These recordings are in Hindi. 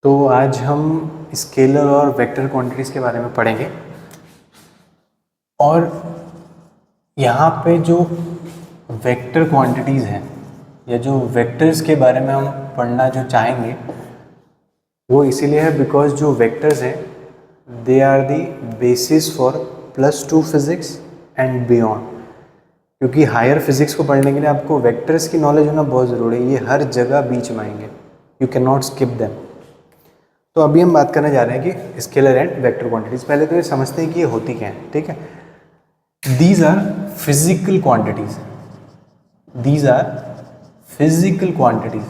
तो आज हम स्केलर और वेक्टर क्वांटिटीज़ के बारे में पढ़ेंगे। और यहाँ पे जो वेक्टर क्वांटिटीज़ हैं या जो वेक्टर्स के बारे में हम पढ़ना जो चाहेंगे वो इसीलिए है बिकॉज जो वेक्टर्स हैं they are the basis for +2 physics and beyond. क्योंकि हायर फिज़िक्स को पढ़ने के लिए आपको वेक्टर्स की नॉलेज होना बहुत ज़रूरी है। ये हर जगह बीच में आएंगे, you can not skip them. तो अभी हम बात करने जा रहे हैं कि स्केलर एंड वेक्टर क्वांटिटीज़। पहले तो ये समझते हैं कि ये होती क्या है, ठीक है। These are physical quantities, these are physical quantities.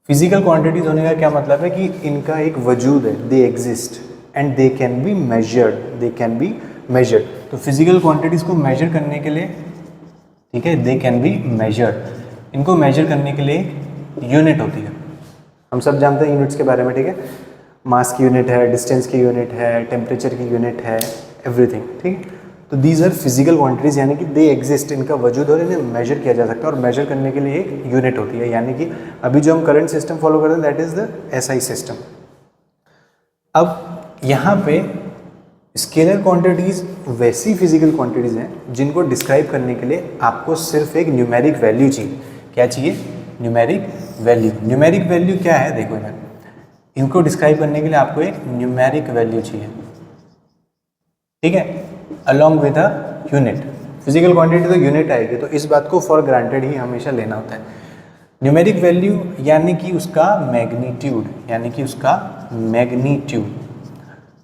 Physical quantities होने का क्या मतलब है कि इनका एक वजूद है, they exist and they can be measured, they can be measured. तो फिजिकल क्वांटिटीज़ को मेजर करने के लिए, ठीक है, दे कैन बी मेजर्ड। इनको मेजर करने के लिए यूनिट होती है। हम सब जानते हैं यूनिट्स के बारे में, ठीक है। मास की यूनिट है, डिस्टेंस की यूनिट है, टेम्परेचर की यूनिट है, एवरीथिंग, ठीक है। तो दीज आर फिजिकल क्वांटिटीज़, यानी कि दे एग्जिस्ट, इनका वजूद और इन्हें मेजर किया जा सकता है। और मेजर करने के लिए एक यूनिट होती है, यानी कि अभी जो हम करंट सिस्टम फॉलो करते हैं that is the SI system. अब यहाँ पे स्केलर क्वांटिटीज़ वैसी फिजिकल क्वांटिटीज़ हैं जिनको डिस्क्राइब करने के लिए आपको सिर्फ एक न्यूमेरिक वैल्यू चाहिए। क्या चाहिए? Numeric value. न्यूमेरिक वैल्यू क्या है? देखो इधर, इनको डिस्क्राइब करने के लिए आपको एक न्यूमेरिक वैल्यू चाहिए, ठीक है, along with a unit. Physical quantity तो यूनिट आएगी, तो इस बात को फॉर ग्रांटेड ही हमेशा लेना होता है। न्यूमेरिक वैल्यू यानी कि उसका मैग्नीट्यूड, यानी कि उसका मैग्नीट्यूड।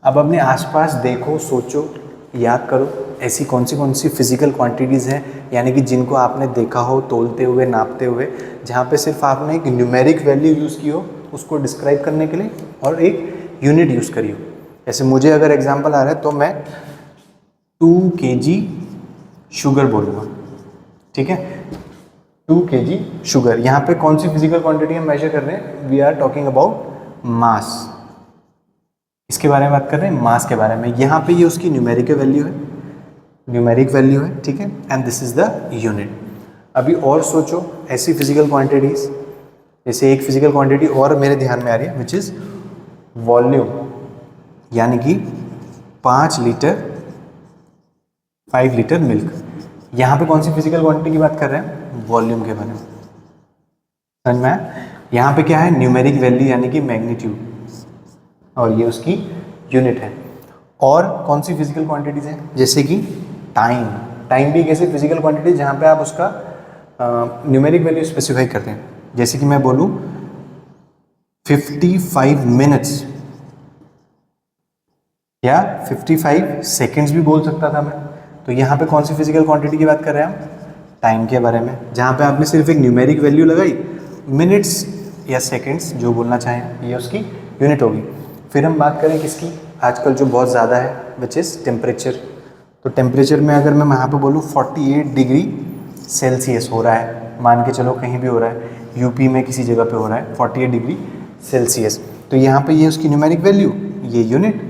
अब अपने आसपास देखो, सोचो, याद करो, ऐसी कौन सी फिजिकल क्वांटिटीज़ हैं यानी कि जिनको आपने देखा हो तोलते हुए, नापते हुए, जहाँ पे सिर्फ आपने एक न्यूमेरिक वैल्यू यूज़ की हो उसको डिस्क्राइब करने के लिए और एक यूनिट यूज़ करी हो। जैसे मुझे अगर एग्जांपल आ रहा है तो मैं 2 kg शुगर बोलूँगा, ठीक है, 2 kg शुगर। यहाँ पे कौन सी फिजिकल क्वांटिटी हम मेजर कर रहे हैं? We are talking about mass. इसके बारे में बात कर रहे हैं, मास के बारे में। यहाँ पे ये उसकी न्यूमेरिक वैल्यू है, न्यूमेरिक वैल्यू है, ठीक है, and this is the unit. अभी और सोचो ऐसी फिजिकल क्वांटिटीज, जैसे एक फिजिकल क्वांटिटी और मेरे ध्यान में आ रही है विच इज वॉल्यूम, यानी कि 5 लीटर मिल्क। यहाँ पे कौन सी फिजिकल क्वांटिटी की बात कर रहे हैं? वॉल्यूम के बारे में। समझ में आया? यहाँ पे क्या है? न्यूमेरिक वैल्यू यानी कि मैग्नीट्यूड, और ये उसकी यूनिट है। और कौन सी फिजिकल क्वांटिटीज़ हैं? जैसे कि टाइम। टाइम भी एक ऐसी फिजिकल क्वांटिटी जहाँ पे आप उसका न्यूमेरिक वैल्यू स्पेसिफाई करते हैं। जैसे कि मैं बोलूँ 55 मिनट्स या 55 सेकेंड्स भी बोल सकता था मैं। तो यहाँ पे कौन सी फिजिकल क्वांटिटी की बात कर रहे हैं हम? टाइम के बारे में, जहाँ पे आपने सिर्फ एक न्यूमेरिक वैल्यू लगाई, मिनट्स या सेकेंड्स जो बोलना चाहें, ये उसकी यूनिट होगी। फिर हम बात करें किसकी, आजकल जो बहुत ज़्यादा है, विच इज़ टेम्परेचर। तो टेम्परेचर में अगर मैं यहाँ पे बोलूँ 48 डिग्री सेल्सियस हो रहा है, मान के चलो कहीं भी हो रहा है, यूपी में किसी जगह पे हो रहा है 48 डिग्री सेल्सियस, तो यहाँ पे ये उसकी न्यूमेरिक वैल्यू, ये यूनिट।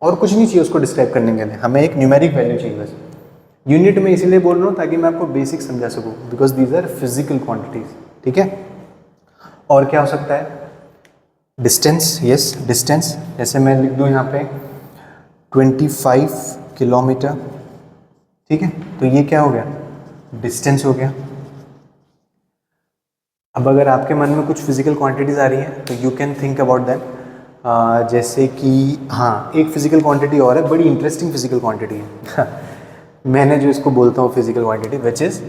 और कुछ नहीं चाहिए उसको डिस्क्राइब करने के लिए, हमें एक न्यूमेरिक वैल्यू चाहिए बस। यूनिट में इसीलिए बोल रहा हूँ ताकि मैं आपको बेसिक समझा सकूँ, because these are physical quantities, ठीक है। और क्या हो सकता है? Distance, yes distance. जैसे मैं लिख दूँ यहाँ पे 25 किलोमीटर, ठीक है, तो ये क्या हो गया? डिस्टेंस हो गया। अब अगर आपके मन में कुछ फिजिकल क्वांटिटीज़ आ रही हैं तो you can think about that. जैसे कि हाँ, एक फिजिकल क्वांटिटी और है, बड़ी इंटरेस्टिंग फिजिकल क्वांटिटी है मैंने जो इसको बोलता हूँ physical quantity, which is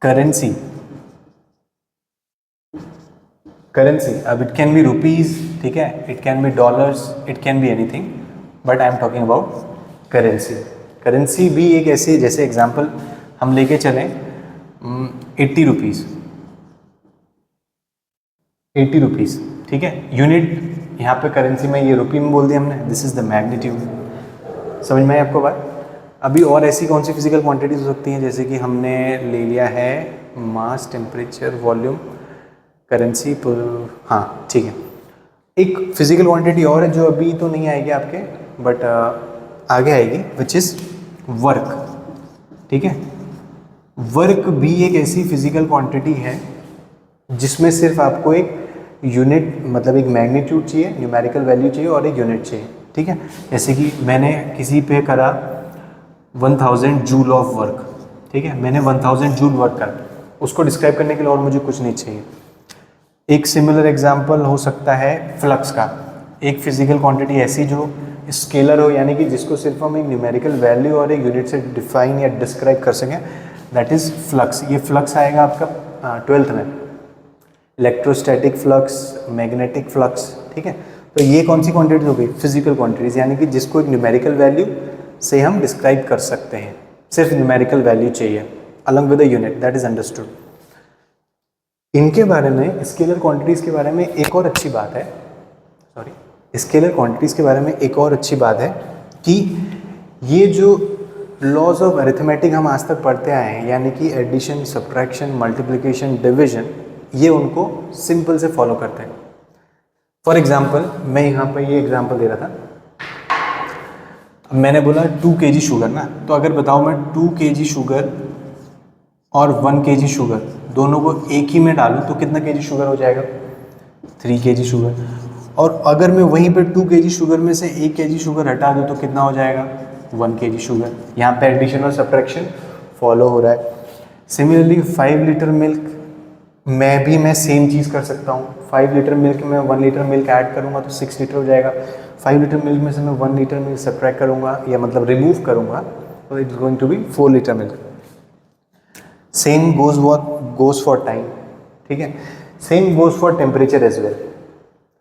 currency. Currency, अब इट कैन बी रुपीज़, ठीक है, it can be dollars, it can be anything, but I am talking about currency. Currency भी एक ऐसी, जैसे एग्जांपल हम लेके चलें 80 रुपीज़, 80 रुपीज़, ठीक है, यूनिट यहाँ पे करेंसी में ये रुपी में बोल दिया हमने, दिस इज़ द मैग्नीट्यूड। समझ में आई आपको बात? अभी और ऐसी कौन सी फिजिकल क्वांटिटीज हो सकती हैं? जैसे कि हमने ले लिया है मास, टेम्परेचर, वॉल्यूम, करेंसी, हाँ ठीक है। एक फिजिकल क्वांटिटी और है जो अभी तो नहीं आएगी आपके, बट आगे आएगी, विच इज़ वर्क, ठीक है। वर्क भी एक ऐसी फिजिकल क्वांटिटी है जिसमें सिर्फ आपको एक यूनिट मतलब एक मैग्नीट्यूड चाहिए, न्यूमेरिकल वैल्यू चाहिए और एक यूनिट चाहिए, ठीक है। जैसे कि मैंने किसी पे करा 1000 जूल ऑफ वर्क, ठीक है, मैंने 1000 जूल वर्क करा, उसको डिस्क्राइब करने के लिए और मुझे कुछ नहीं चाहिए। एक सिमिलर एग्जांपल हो सकता है फ्लक्स का, एक फिजिकल क्वांटिटी ऐसी जो स्केलर हो, यानी कि जिसको सिर्फ हम एक न्यूमेरिकल वैल्यू और एक यूनिट से डिफाइन या डिस्क्राइब कर सकें, दैट इज़ फ्लक्स। ये फ्लक्स आएगा आपका 12th में, इलेक्ट्रोस्टैटिक फ्लक्स, मैग्नेटिक फ्लक्स, ठीक है। तो ये कौन सी क्वांटिटीज हो गई? फिजिकल क्वांटिटीज, यानी कि जिसको एक न्यूमेरिकल वैल्यू से हम डिस्क्राइब कर सकते हैं, सिर्फ न्यूमेरिकल वैल्यू चाहिए along with a unit, that is understood. इनके बारे में, स्केलर क्वांटिटीज के बारे में एक और अच्छी बात है, स्केलर क्वांटिटीज के बारे में एक और अच्छी बात है कि ये जो लॉज ऑफ अरिथमेटिक हम आज तक पढ़ते आए हैं, यानी कि एडिशन, सब्ट्रैक्शन, मल्टीप्लिकेशन, डिविजन, ये उनको सिंपल से फॉलो करते हैं। फॉर एग्जाम्पल मैं यहाँ पर ये एग्जाम्पल दे रहा था, मैंने बोला 2 kg शुगर ना, तो अगर बताओ मैं 2 kg शुगर और 1 kg शुगर दोनों को एक ही में डालूँ तो कितना kg शुगर हो जाएगा? 3 kg शुगर। और अगर मैं वहीं पे 2 kg शुगर में से 1 kg शुगर हटा दूँ तो कितना हो जाएगा? 1 kg शुगर। यहाँ पे एडिशन और सब्ट्रैक्शन फॉलो हो रहा है। सिमिलरली 5 लीटर मिल्क मैं सेम चीज़ कर सकता हूँ। 5 लीटर मिल्क में 1 लीटर मिल्क ऐड करूँगा तो 6 लीटर हो जाएगा। 5 लीटर मिल्क में से मैं 1 लीटर मिल्क सब्ट्रैक्ट करूँगा या मतलब रिमूव करूँगा तो it is going to be 4 litre milk. Same goes for time, ठीक है। Same goes for temperature as well.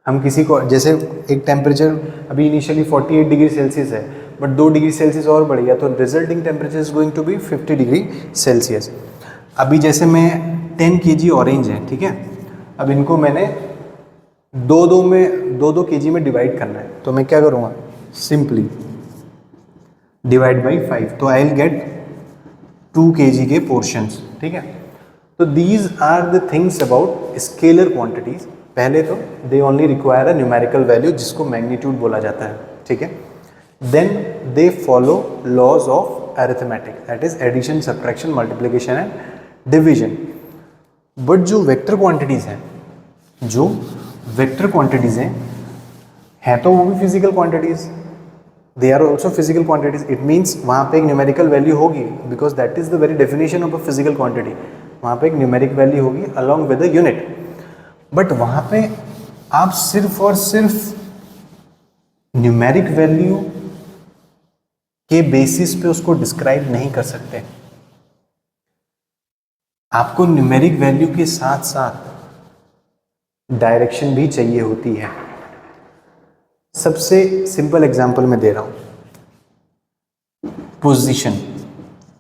हम किसी को, जैसे एक टेम्परेचर अभी इनिशियली 48 डिग्री सेल्सियस है, बट 2 डिग्री सेल्सियस और बढ़ गया तो resulting temperature is going to be 50 degree Celsius. अभी जैसे मैं 10 kg ऑरेंज है, ठीक है, अब इनको मैंने दो kg में डिवाइड करना है, तो मैं क्या करूँगा? सिंपली डिवाइड बाई 5, तो आई विल गेट 2 kg के पोर्शंस, ठीक है। तो these are the things about scalar quantities. पहले तो they only require a numerical value जिसको मैग्नीट्यूड बोला जाता है, ठीक है। Then they follow laws of arithmetic, that is addition, subtraction, multiplication and division. But जो वेक्टर क्वांटिटीज हैं तो वो भी physical quantities, they are also physical quantities. It means वहाँ पे एक न्यूमेरिकल वैल्यू होगी, because that is the very definition of a physical quantity. वहाँ पे एक न्यूमेरिक वैल्यू होगी along with a unit, but वहाँ पे आप सिर्फ और सिर्फ न्यूमेरिक वैल्यू के बेसिस पे उसको डिस्क्राइब नहीं कर सकते। आपको न्यूमेरिक वैल्यू के साथ साथ डायरेक्शन भी चाहिए होती है। सबसे सिंपल एग्जांपल मैं दे रहा हूं, पोजीशन।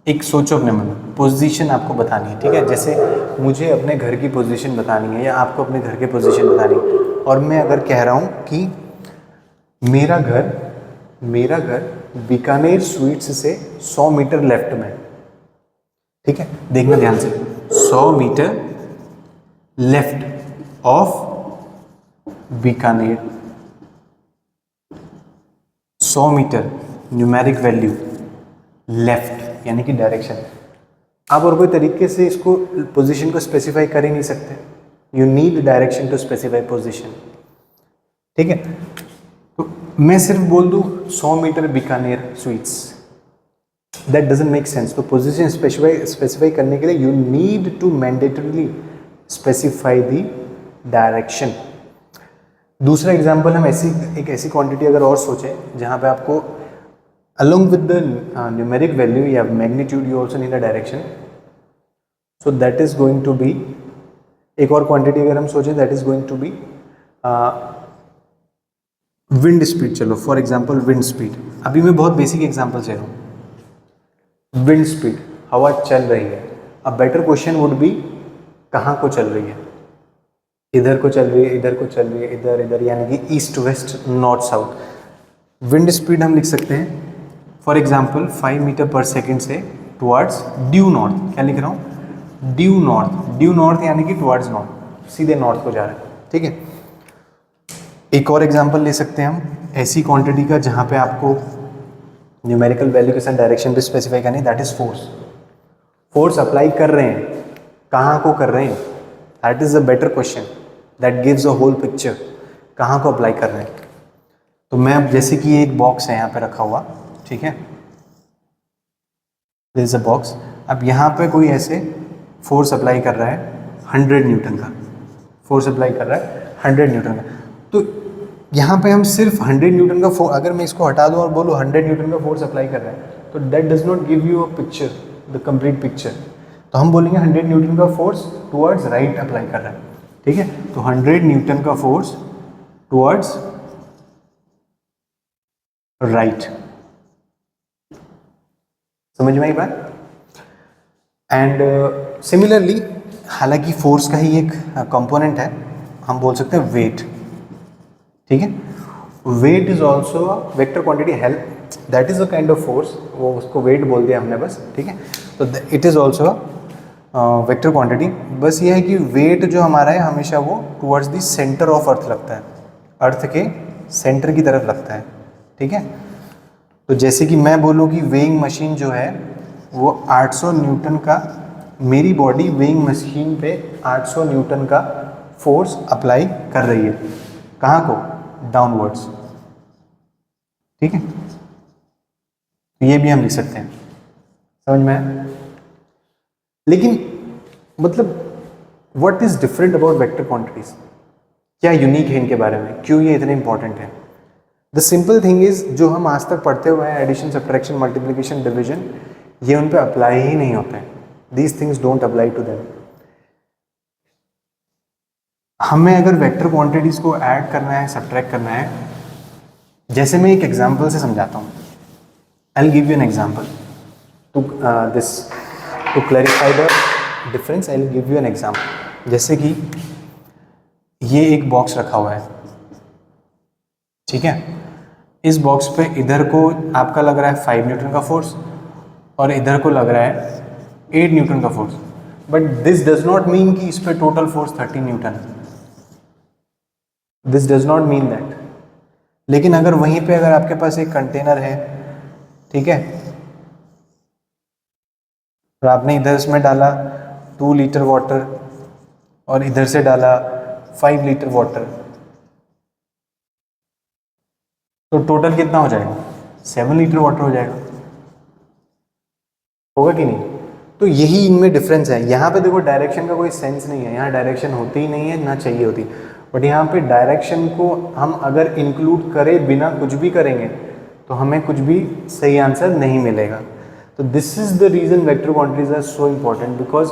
एक सोचो अपने मन में, पोजीशन आपको बतानी है, ठीक है। जैसे मुझे अपने घर की पोजीशन बतानी है या आपको अपने घर की पोजीशन बतानी है, और मैं अगर कह रहा हूं कि मेरा घर बीकानेर स्वीट्स से 100 मीटर लेफ्ट में, ठीक है, देखना ध्यान से, 100 metre left of Bikaner, 100 metre numeric value left यानी कि डायरेक्शन। आप और कोई तरीके से इसको पोजीशन को स्पेसिफाई कर ही नहीं सकते, you need direction to specify position, ठीक है। तो मैं सिर्फ बोल दूं 100 metre Bikaner sweets, that doesn't make sense. तो पोजीशन स्पेसिफाई करने के लिए you need to mandatorily specify the direction. दूसरा एग्जांपल, हम एक ऐसी क्वांटिटी अगर और सोचें जहाँ पे आपको along with the numeric value you have magnitude, you also need a direction, so that is going to be, एक और क्वांटिटी अगर हम सोचें that is going to be wind speed. चलो फॉर एग्जांपल विंड स्पीड, अभी मैं बहुत बेसिक एग्जांपल दे रहा हूँ। विंड स्पीड, हवा चल रही है, अब बेटर क्वेश्चन वुड बी कहाँ को चल रही है? इधर को चल रही है, इधर को चल रही है, इधर इधर, यानी कि east west north south. Wind speed हम लिख सकते हैं फॉर एग्जाम्पल 5 मीटर पर सेकेंड से टुवर्ड्स ड्यू नॉर्थ। क्या लिख रहा हूँ? Due north. ड्यू नॉर्थ यानी कि टुवर्ड्स नॉर्थ, सीधे नॉर्थ को जा रहा है, ठीक है। एक और एग्जांपल ले सकते हैं हम ऐसी क्वांटिटी का जहाँ पे आपको न्यूमेरिकल वैल्यू के साथ डायरेक्शन भी स्पेसिफाई करनी, that is force. Force apply कर रहे हैं, कहाँ को कर रहे हैं? That is a better question, that gives a whole picture कहाँ को अप्लाई कर रहे हैं। तो मैं अब जैसे कि ये एक बॉक्स है यहाँ पे रखा हुआ, ठीक है, दिस इज अ बॉक्स। अब यहाँ पे कोई ऐसे फोर्स अप्लाई कर रहा है 100 न्यूटन का, फोर्स अप्लाई कर रहा है 100 न्यूटन का। तो यहाँ पे हम सिर्फ 100 न्यूटन का फोर्स, अगर मैं इसको हटा दूँ और बोलूँ 100 न्यूटन का फोर्स अप्लाई कर रहा है, तो that does not give you a picture, the complete picture. तो हम बोलेंगे 100 न्यूटन का फोर्स टुवर्ड्स राइट अप्लाई कर रहा है, ठीक है। तो 100 न्यूटन का फोर्स टुवर्ड्स राइट, समझ में आई बात। एंड सिमिलरली, हालांकि फोर्स का ही एक कंपोनेंट है, हम बोल सकते हैं वेट, ठीक है। Weight is also vector quantity, help, that is a kind of force, वो उसको वेट बोल दिया हमने बस, ठीक है। तो it is also vector quantity. बस ये है कि वेट जो हमारा है हमेशा वो towards the centre of earth लगता है, अर्थ के सेंटर की तरफ लगता है, ठीक है। तो जैसे कि मैं बोलूँ कि वेइंग मशीन जो है वो 800 न्यूटन का, मेरी बॉडी वेइंग मशीन पे 800 न्यूटन का फोर्स अप्लाई कर रही है, कहाँ को, डाउनवर्ड्स, ठीक है। ये भी हम लिख सकते हैं, समझ में आया। लेकिन मतलब what is different about vector quantities, क्या यूनिक है इनके बारे में, क्यों ये इतने इंपॉर्टेंट है। द सिंपल थिंग इज, जो हम आज तक पढ़ते हुए हैं, एडिशन, सब्ट्रैक्शन, मल्टीप्लिकेशन, डिवीजन, ये उन पे अप्लाई ही नहीं होते हैं। These things don't apply to them. हमें अगर वेक्टर क्वांटिटीज को ऐड करना है, सब्ट्रैक्ट करना है, जैसे मैं एक एग्जांपल से समझाता हूँ। I will give you an example to this, to clarify the difference. I will give you an example. जैसे कि ये एक बॉक्स रखा हुआ है, ठीक है। इस बॉक्स पे इधर को आपका लग रहा है 5 न्यूटन का फोर्स और इधर को लग रहा है 8 न्यूटन का force, but this does not mean कि इस पे टोटल फोर्स 30 न्यूटन है, this does not mean that. लेकिन अगर वहीं पे अगर आपके पास एक कंटेनर है, ठीक है, और आपने इधर इसमें डाला 2 लीटर वाटर और इधर से डाला 5 लीटर वाटर, तो टोटल कितना हो जाएगा, 7 लीटर वाटर हो जाएगा, होगा कि नहीं। तो यही इनमें डिफरेंस है। यहाँ पे देखो डायरेक्शन का कोई सेंस नहीं है, यहाँ डायरेक्शन होती ही नहीं है, ना चाहिए होती, बट यहाँ पे डायरेक्शन को हम अगर इंक्लूड करें बिना कुछ भी करेंगे तो हमें कुछ भी सही आंसर नहीं मिलेगा। तो this is the reason vector quantities are so important, because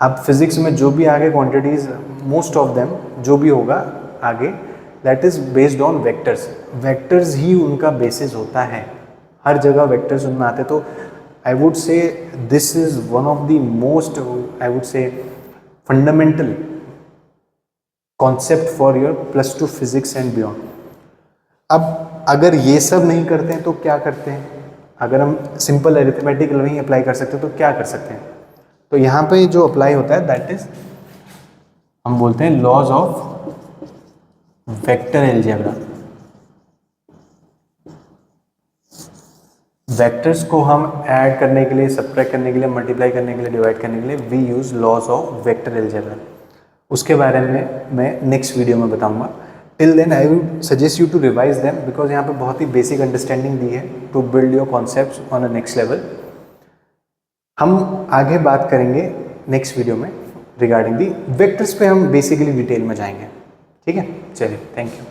अब फिजिक्स में जो भी आगे क्वांटिटीज, मोस्ट ऑफ देम जो भी होगा आगे, that is based on vectors. Vectors ही उनका बेसिस होता है, हर जगह वेक्टर्स उनमें आते। तो I would say this is one of the most, I would say fundamental concept for your +2 physics and beyond. अब अगर ये सब नहीं करते हैं तो क्या करते हैं, अगर हम सिंपल अरिथमेटिक नहीं अप्लाई कर सकते तो क्या कर सकते हैं। तो यहाँ पे जो अप्लाई होता है दैट इज, हम बोलते हैं laws of vector algebra. Vectors को हम ऐड करने के लिए, सब्ट्रैक्ट करने के लिए, मल्टीप्लाई करने के लिए, डिवाइड करने के लिए we use laws of vector algebra. उसके बारे में मैं नेक्स्ट वीडियो में बताऊंगा। Till then I would suggest you to revise them, because यहाँ पे बहुत ही बेसिक अंडरस्टैंडिंग दी है to build your concepts on a next level. हम आगे बात करेंगे नेक्स्ट वीडियो में रिगार्डिंग दी वेक्टर्स पे, हम बेसिकली डिटेल में जाएंगे, ठीक है। चलिए, थैंक यू।